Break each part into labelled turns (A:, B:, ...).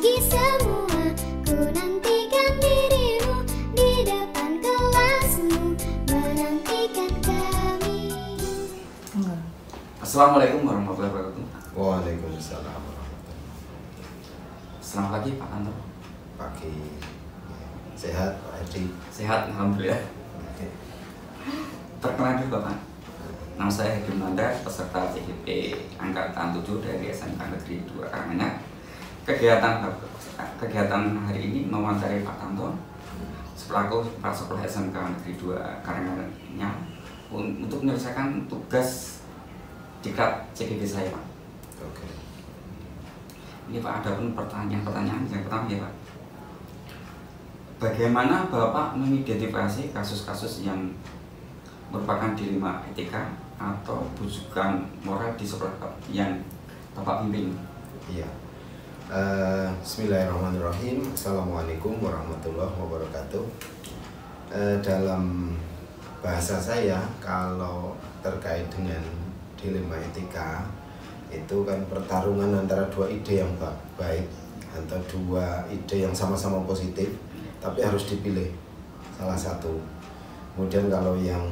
A: pagi semua, ku nantikan dirimu di depan kelasmu, menantikan kami.
B: Assalamualaikum warahmatullahi wabarakatuh.
C: Waalaikumsalam warahmatullahi wabarakatuh.
B: Selamat pagi Pak Tanto.
C: Pagi. Sehat Pak Edi?
B: Sehat, alhamdulillah. Perkenalkan Bapak, nama saya Hedi Nanda, peserta CGP Angkatan 7 dari SMK Negeri 2 Karanganyar. Kegiatan hari ini mewawancari Pak Tanto selaku Kepala Sekolah SMK Negeri 2 Karanganyar untuk menyelesaikan tugas diklat CGP saya, Pak.
C: Oke.
B: Ini Pak, ada pun pertanyaan yang pertama ya Pak. Bagaimana Bapak mengidentifikasi kasus-kasus yang merupakan dilema etika atau bujukan moral di sekolah yang Bapak pimpin?
C: Iya. Bismillahirrahmanirrahim. Assalamualaikum warahmatullahi wabarakatuh. Dalam bahasa saya, kalau terkait dengan dilema etika, itu kan pertarungan antara dua ide yang baik atau dua ide yang sama-sama positif, tapi harus dipilih salah satu. Kemudian kalau yang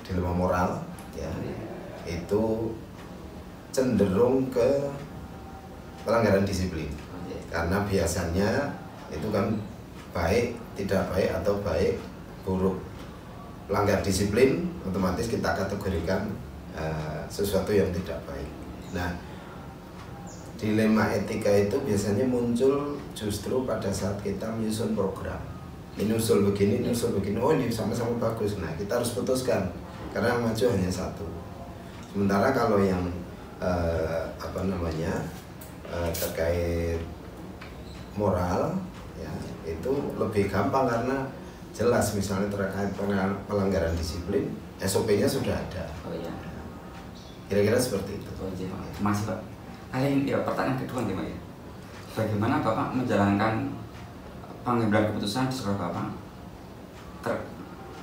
C: dilema moral ya, itu cenderung ke pelanggaran disiplin, karena biasanya itu kan baik, tidak baik, atau baik, buruk. Pelanggar disiplin otomatis kita kategorikan sesuatu yang tidak baik. Nah, dilema etika itu biasanya muncul justru pada saat kita menyusun program. Ini usul begini, ini usul begini, oh ini sama-sama bagus. Nah, kita harus putuskan karena yang maju hanya satu. Sementara kalau yang terkait moral ya, itu lebih gampang karena jelas, misalnya terkait pelanggaran disiplin, SOP-nya sudah ada.
B: Oh iya.
C: Kira-kira seperti itu.
B: Oh iya, Pak. Masih Pak. Kali ini ya, pertanyaan kedua nih Pak ya. Bagaimana Bapak menjalankan pengambilan keputusan di sekolah Bapak?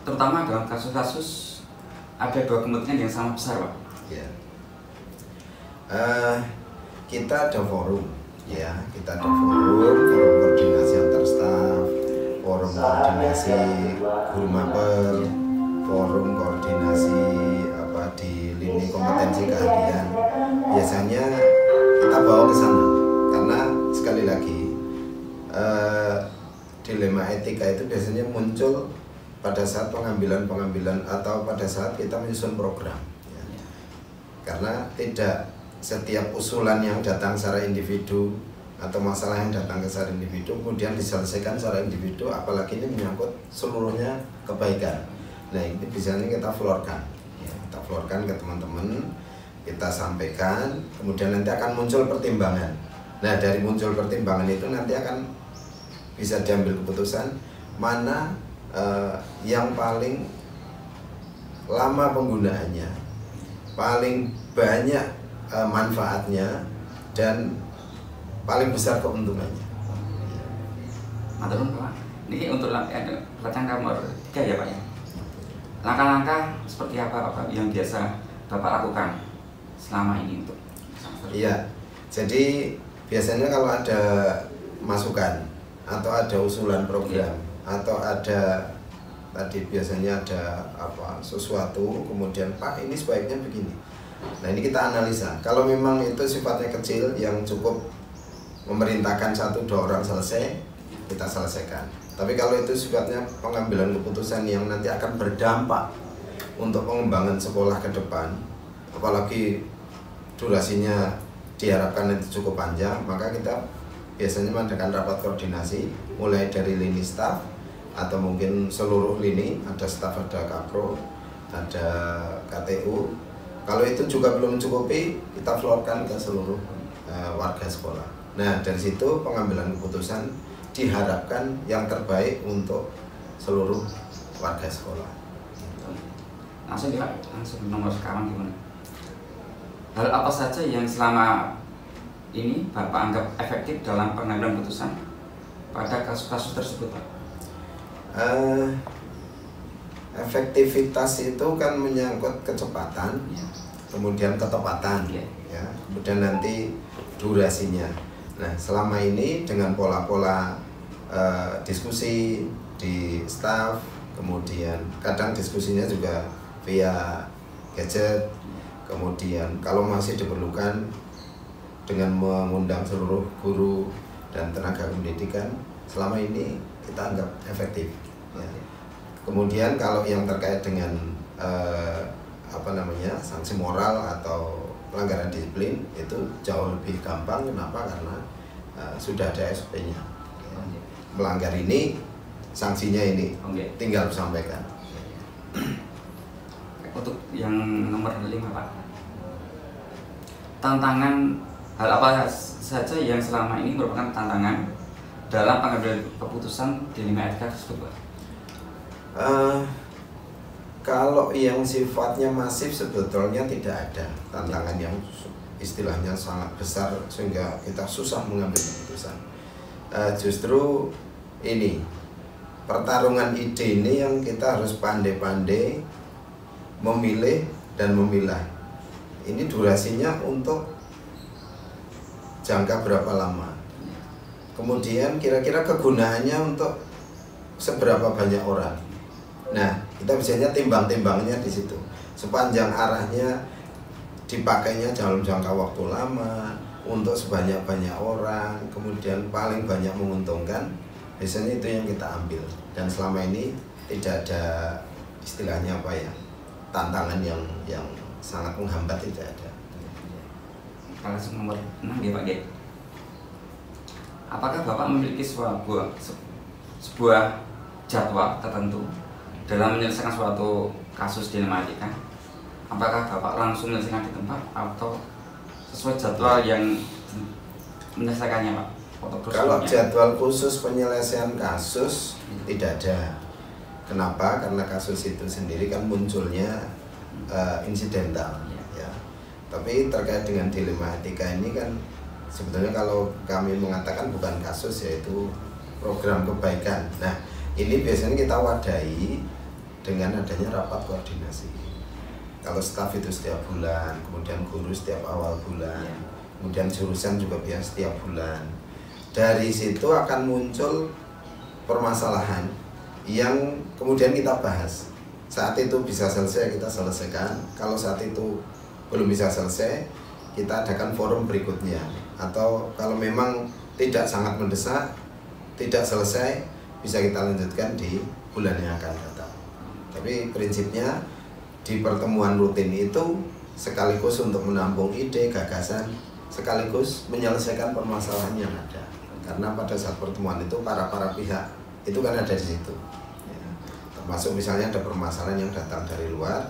B: Terutama dalam kasus-kasus ada dua kepentingan yang sama besar, Pak.
C: Ya. Kita ada forum, ya. Kita ada forum koordinasi antar staf, forum koordinasi guru mapel, forum koordinasi di lini kompetensi keahlian. Biasanya kita bawa ke sana karena sekali lagi dilema etika itu biasanya muncul pada saat pengambilan atau pada saat kita menyusun program ya. Karena tidak setiap usulan yang datang secara individu atau masalah yang datang ke secara individu kemudian diselesaikan secara individu, apalagi ini menyangkut seluruhnya kebaikan. Nah, ini biasanya kita florkan ya, kita florkan ke teman-teman, kita sampaikan, kemudian nanti akan muncul pertimbangan. Nah, dari muncul pertimbangan itu nanti akan bisa diambil keputusan mana yang paling lama penggunaannya, paling banyak manfaatnya, dan paling besar keuntungannya.
B: Matur nuwun Pak. Ini untuk pertanyaan nomor 3 ya Pak ya. Langkah-langkah seperti apa Pak yang biasa Bapak lakukan selama ini untuk?
C: Iya, jadi biasanya kalau ada masukan atau ada usulan program atau ada tadi biasanya ada sesuatu, kemudian Pak ini sebaiknya begini. Nah, ini kita analisa. Kalau memang itu sifatnya kecil yang cukup memerintahkan 1-2 orang selesai, kita selesaikan. Tapi kalau itu sifatnya pengambilan keputusan yang nanti akan berdampak untuk pengembangan sekolah ke depan, apalagi durasinya diharapkan nanti cukup panjang, maka kita biasanya mengadakan rapat koordinasi mulai dari lini staf atau mungkin seluruh lini, ada staf, ada kakro, ada KTU. Kalau itu juga belum mencukupi, kita florkan ke seluruh warga sekolah. Nah, dari situ pengambilan keputusan diharapkan yang terbaik untuk seluruh warga sekolah.
B: Langsung ya Pak, langsung nomor sekawan gimana? Hal apa saja yang selama ini Bapak anggap efektif dalam pengambilan keputusan pada kasus-kasus tersebut Pak?
C: Efektivitas itu kan menyangkut kecepatan, kemudian ketepatan, ya, kemudian nanti durasinya. Nah, selama ini dengan pola-pola diskusi di staff, kemudian kadang diskusinya juga via gadget, kemudian kalau masih diperlukan dengan mengundang seluruh guru dan tenaga pendidikan, selama ini kita anggap efektif. Ya. Kemudian kalau yang terkait dengan sanksi moral atau pelanggaran disiplin itu jauh lebih gampang. Kenapa? Karena sudah ada SOP-nya. Ya. Melanggar ini, sanksinya ini, tinggal sampaikan.
B: Untuk yang nomor 5 Pak, tantangan hal apa saja yang selama ini merupakan tantangan dalam pengambilan keputusan di 5 etika tersebut Pak?
C: Kalau yang sifatnya masif sebetulnya tidak ada tantangan yang istilahnya sangat besar sehingga kita susah mengambil keputusan. Justru ini pertarungan ide ini yang kita harus pandai-pandai memilih dan memilah. Ini durasinya untuk jangka berapa lama, kemudian kira-kira kegunaannya untuk seberapa banyak orang. Nah, kita biasanya timbang-timbangnya di situ. Sepanjang arahnya dipakainya dalam jangka waktu lama, untuk sebanyak-banyak orang, kemudian paling banyak menguntungkan, biasanya itu yang kita ambil. Dan selama ini tidak ada istilahnya tantangan yang sangat menghambat, tidak ada.
B: Langsung nomor 6 ya Pak G. Apakah Bapak memiliki sebuah jadwal tertentu dalam menyelesaikan suatu kasus dilematika? Apakah Bapak langsung menyelesaikan di tempat atau sesuai jadwal yang menyelesaikannya Pak?
C: Kalau jadwal khusus penyelesaian kasus tidak ada. Kenapa? Karena kasus itu sendiri kan munculnya insidental. Ya. Tapi terkait dengan dilema etika ini kan sebetulnya kalau kami mengatakan bukan kasus, yaitu program kebaikan. Nah, ini biasanya kita wadahi dengan adanya rapat koordinasi. Kalau staf itu setiap bulan, kemudian guru setiap awal bulan, kemudian jurusan juga biasa setiap bulan. Dari situ akan muncul permasalahan yang kemudian kita bahas. Saat itu bisa selesai, kita selesaikan. Kalau saat itu belum bisa selesai, kita adakan forum berikutnya. Atau kalau memang tidak sangat mendesak, tidak selesai, bisa kita lanjutkan di bulan yang akan datang. Tapi prinsipnya di pertemuan rutin itu sekaligus untuk menampung ide, gagasan, sekaligus menyelesaikan permasalahan yang ada. Karena pada saat pertemuan itu para pihak itu kan ada di situ. Ya. Termasuk misalnya ada permasalahan yang datang dari luar,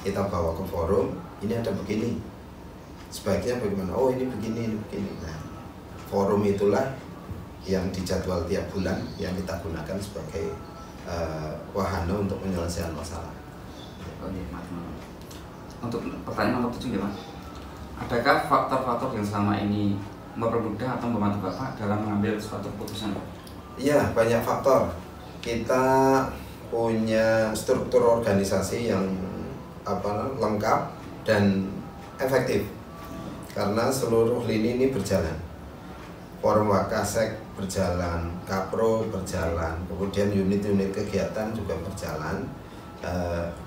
C: kita bawa ke forum, ini ada begini, sebaiknya bagaimana? Oh ini begini, ini begini. Nah, forum itulah yang dijadwal tiap bulan yang kita gunakan sebagai wahana untuk penyelesaian masalah.
B: Untuk pertanyaan nomor 7 ya Mas, adakah faktor-faktor yang selama ini mempermudah atau membantu Bapak dalam mengambil suatu keputusan?
C: Iya, banyak faktor. Kita punya struktur organisasi yang lengkap dan efektif karena seluruh lini ini berjalan. Forum Wakasek berjalan, Kapro berjalan, kemudian unit-unit kegiatan juga berjalan,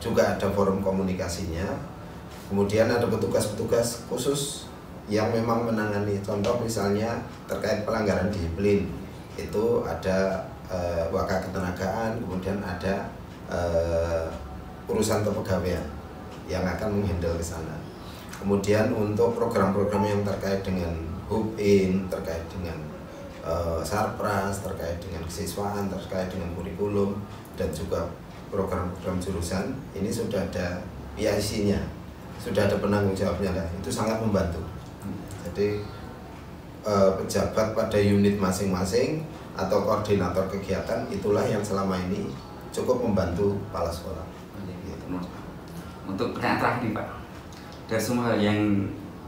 C: juga ada forum komunikasinya, kemudian ada petugas-petugas khusus yang memang menangani. Contoh misalnya terkait pelanggaran disiplin, itu ada Waka Ketenagaan, kemudian ada urusan kepegawaian yang akan menghandle ke sana. Kemudian untuk program-program yang terkait dengan HUB-IN, terkait dengan Sarpras, terkait dengan kesiswaan, terkait dengan kurikulum, dan juga program-program jurusan, ini sudah ada PIC-nya, sudah ada penanggung jawabnya lah. Itu sangat membantu. Jadi pejabat pada unit masing-masing atau koordinator kegiatan itulah yang selama ini cukup membantu kepala sekolah.
B: Untuk pertanyaan terakhir nih Pak, dari semua hal yang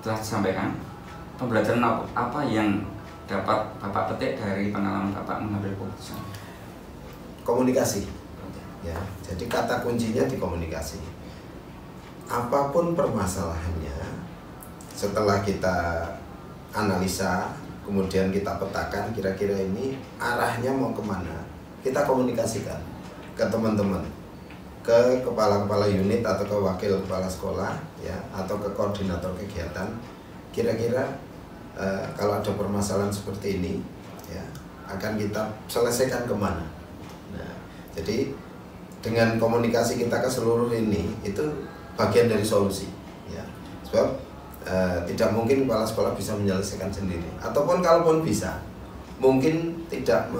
B: telah disampaikan, pembelajaran apa yang dapat Bapak petik dari pengalaman Bapak mengambil keputusan?
C: Komunikasi. Ya, jadi kata kuncinya di komunikasi. apapun permasalahannya, setelah kita analisa, kemudian kita petakan kira-kira ini arahnya mau kemana, kita komunikasikan ke teman-teman, ke kepala-kepala unit atau ke wakil kepala sekolah, ya, atau ke koordinator kegiatan. Kira-kira kalau ada permasalahan seperti ini, ya, akan kita selesaikan kemana. Nah, jadi dengan komunikasi kita ke seluruh ini itu bagian dari solusi, ya. Sebab tidak mungkin kepala sekolah bisa menyelesaikan sendiri, ataupun kalaupun bisa, mungkin tidak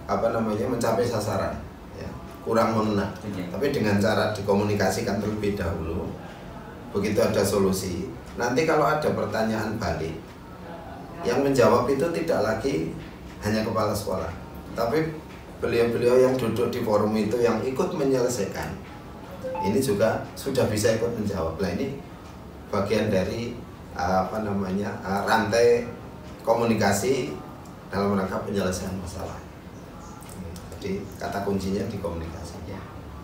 C: mencapai sasaran, ya, kurang mengena. Tapi dengan cara dikomunikasikan terlebih dahulu, begitu ada solusi, nanti kalau ada pertanyaan balik, yang menjawab itu tidak lagi hanya kepala sekolah, tapi beliau-beliau yang duduk di forum itu yang ikut menyelesaikan, ini juga sudah bisa ikut menjawab. Nah, ini bagian dari rantai komunikasi dalam rangka penyelesaian masalah. Jadi kata kuncinya di komunikasi.
B: Ya,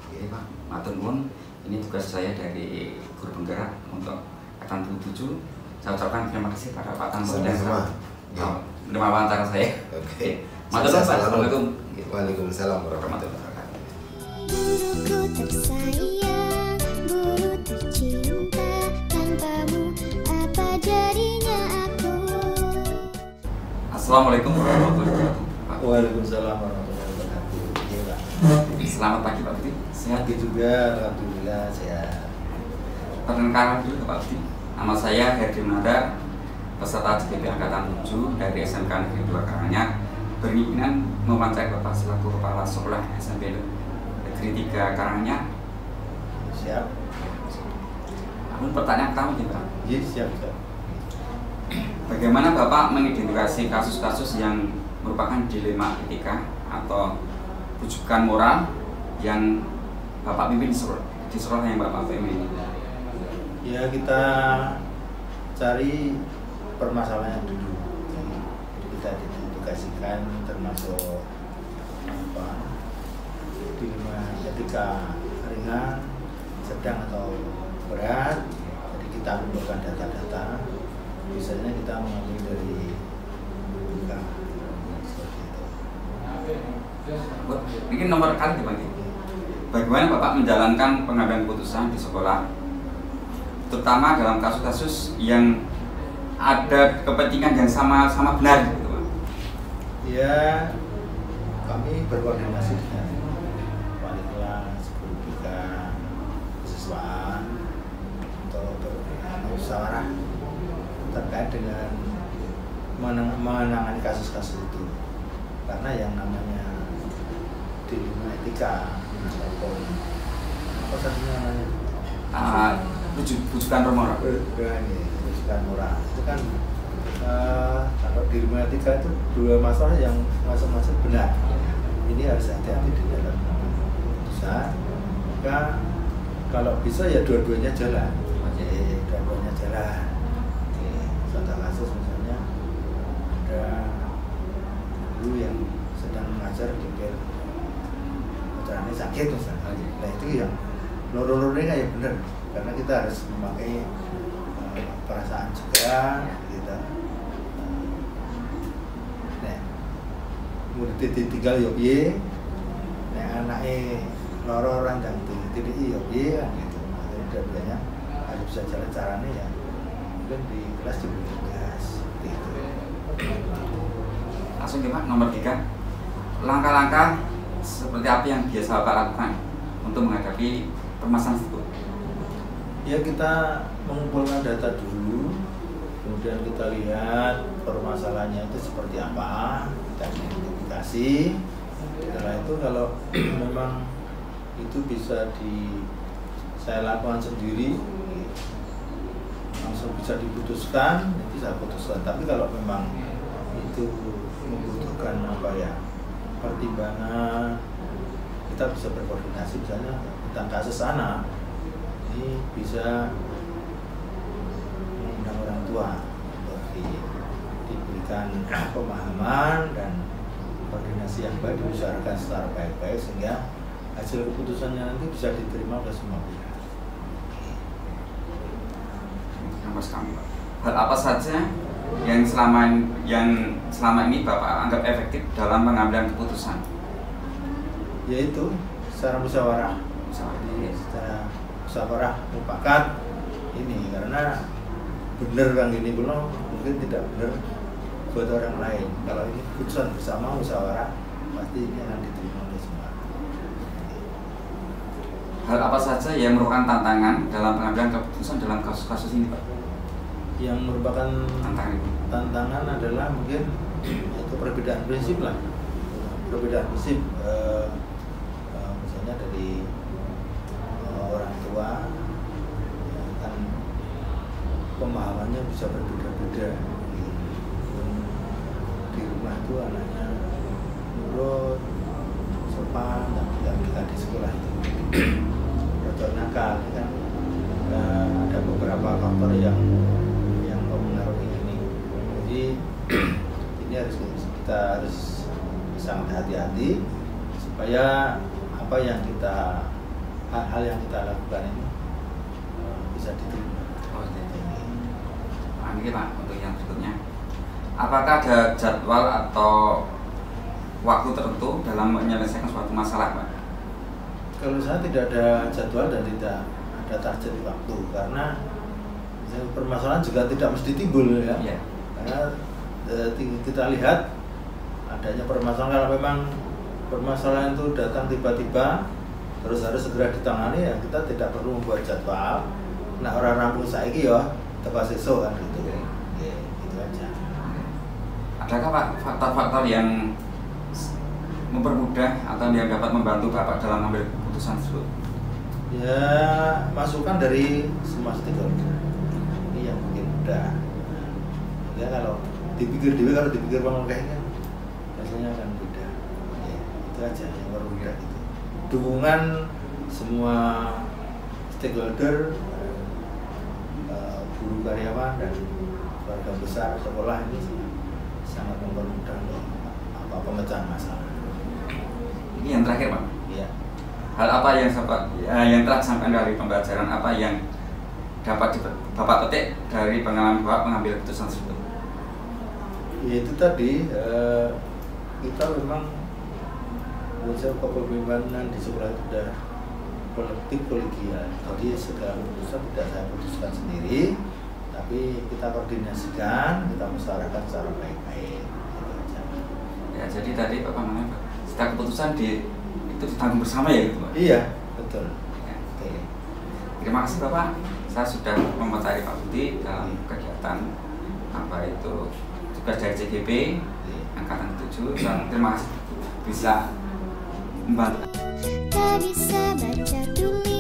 B: oke Pak. Matur nuwun. Ini tugas saya dari guru penggerak untuk angkatan 7. Saya ucapkan terima kasih pada Pak Tanto dan menerima wawancara saya.
C: Oke.
B: Matur nuwun. Assalamualaikum.
C: Waalaikumsalam warahmatullahi wabarakatuh.
A: Guruku tersayang, guru tercinta, tanpamu apa jadinya aku?
B: Assalamualaikum warahmatullahi wabarakatuh. Pak.
D: Waalaikumsalam warahmatullahi wabarakatuh. Iya, Pak.
B: Selamat pagi Pak Budi. Sehat
D: Pagi juga, alhamdulillah sehat.
B: Perkenalkan dulu Pak Budi. Nama saya Herdi Munandar, peserta CPP Angkatan 7 dari SMK Negeri 2 Karanganyar, berkeinginan mewawancarai Bapak selaku Kepala Sekolah SMP Negeri 3 Karanganyar.
D: Siap.
B: Namun pertanyaan pertama nih Pak,
D: Iya, siap.
B: bagaimana Bapak mengidentifikasi kasus-kasus yang merupakan dilema etika atau rujukan moral yang Bapak pimpin di sekolah yang Bapak pimpin?
D: Ya, kita cari permasalahan dulu. Jadi kita identifikasikan termasuk dilema etika ringan, sedang atau berat. Jadi kita kumpulkan data-data. Biasanya kita mengambil dari BK seperti itu.
B: Ini nomor kali Pak. Bagaimana Bapak menjalankan pengambilan keputusan di sekolah, terutama dalam kasus-kasus yang ada kepentingan yang sama benar gitu Pak?
D: Ya, kami berkoordinasi dengan wali kelas, guru BK, siswaan untuk bermusyawarah terkait dengan menangani kasus-kasus itu. Karena yang namanya dilema etika ataupun apa satunya namanya?
B: Rujukan moral.
D: Rujukan moral itu kan kalau dilema etika itu dua masalah yang masing-masing benar. Ini harus hati-hati di dalam keputusan. Maka kalau bisa ya dua-duanya jalan. Dua-duanya jalan. Contoh kasus misalnya ada guru yang sedang mengajar di putranya sakit misalnya. Nah itu yang loro-loronya kayak benar, karena kita harus memakai perasaan juga kita. Nah, murid ditinggal yo piye, nek anake loro randang titik yo piye kan gitu. Dua-duanya harus bisa jalan caranya ya. Mungkin di kelas diberi tugas gitu.
B: Langsung Pak, nomor 3. Langkah-langkah seperti apa yang biasa Bapak lakukan untuk menghadapi permasalahan tersebut?
D: Ya, kita mengumpulkan data dulu, kemudian kita lihat permasalahannya itu seperti apa, kita identifikasi. Setelah itu kalau memang itu bisa saya lakukan sendiri, langsung bisa diputuskan, itu saya putuskan. Tapi kalau memang itu membutuhkan pertimbangan, kita bisa berkoordinasi, misalnya tentang kasus anak ini bisa mengundang orang tua untuk diberikan pemahaman dan koordinasi yang baik, dibicarakan secara baik-baik sehingga hasil keputusannya nanti bisa diterima oleh semua pihak.
B: bos kami, Pak. Hal apa saja yang selama ini Bapak anggap efektif dalam pengambilan keputusan?
D: Yaitu secara musyawarah. Jadi secara musyawarah mufakat ini, karena benar yang ini belum mungkin tidak benar buat orang lain. Kalau ini keputusan bersama musyawarah pasti ini akan diterima oleh semua.
B: Hal apa saja yang merupakan tantangan dalam pengambilan keputusan dalam kasus-kasus ini, Pak?
D: Yang merupakan
B: Tantangan
D: adalah mungkin itu perbedaan prinsip lah, perbedaan prinsip misalnya dari orang tua kan pemahamannya bisa berbeda-beda. Di rumah itu anaknya nurut, sopan, dan kita di sekolah itu rotok nakal kan. Ada beberapa faktor yang mempengaruhi ini. Jadi ini kita harus sangat hati-hati supaya apa yang hal yang kita lakukan ini bisa diterima.
B: Oh, ini Pak, untuk yang berikutnya, apakah ada jadwal atau waktu tertentu dalam menyelesaikan suatu masalah, Pak?
D: Kalau saya tidak ada jadwal dan tidak ada target waktu, karena permasalahan juga tidak mesti timbul ya.
B: Yeah.
D: Karena kita lihat adanya permasalahan, kalau memang permasalahan itu datang tiba-tiba terus harus segera ditangani, ya kita tidak perlu membuat jadwal. Nah, orang rampung saiki ya tepat sesuk kan gitu. Ya, itu aja.
B: Adakah Pak faktor-faktor yang mempermudah atau yang dapat membantu Bapak dalam mengambil keputusan tersebut?
D: Ya, masukan dari semua stakeholder. Ini yang mungkin mudah. Ya, kalau dipikir bangun kayaknya rasanya akan beda. Ya, itu aja yang bermudah itu. Dukungan semua stakeholder, guru, karyawan, dan keluarga besar sekolah ini sangat mempermudah untuk pemecahan masalah.
B: Ini yang terakhir, Pak.
D: Iya.
B: Hal apa yang telah disampaikan dari pembelajaran, apa yang dapat Bapak petik dari pengalaman Bapak mengambil keputusan tersebut?
D: Ya itu tadi, kita memang unsur kepemimpinan di sekolah itu sudah kolektif kolegial. Jadi segala keputusan tidak saya putuskan sendiri, tapi kita koordinasikan, kita musyawarahkan secara baik-baik.
B: Ya, jadi tadi Bapak mengatakan setiap keputusan itu ditanggung bersama ya, gitu, Pak?
D: Iya, betul.
B: Ya. Oke. Terima kasih Bapak. Saya sudah mematari Pak Budi dalam kegiatan apa itu tugas dari CGP Angkatan 7. Dan terima kasih bisa membantu.
A: Tak bisa baca tulis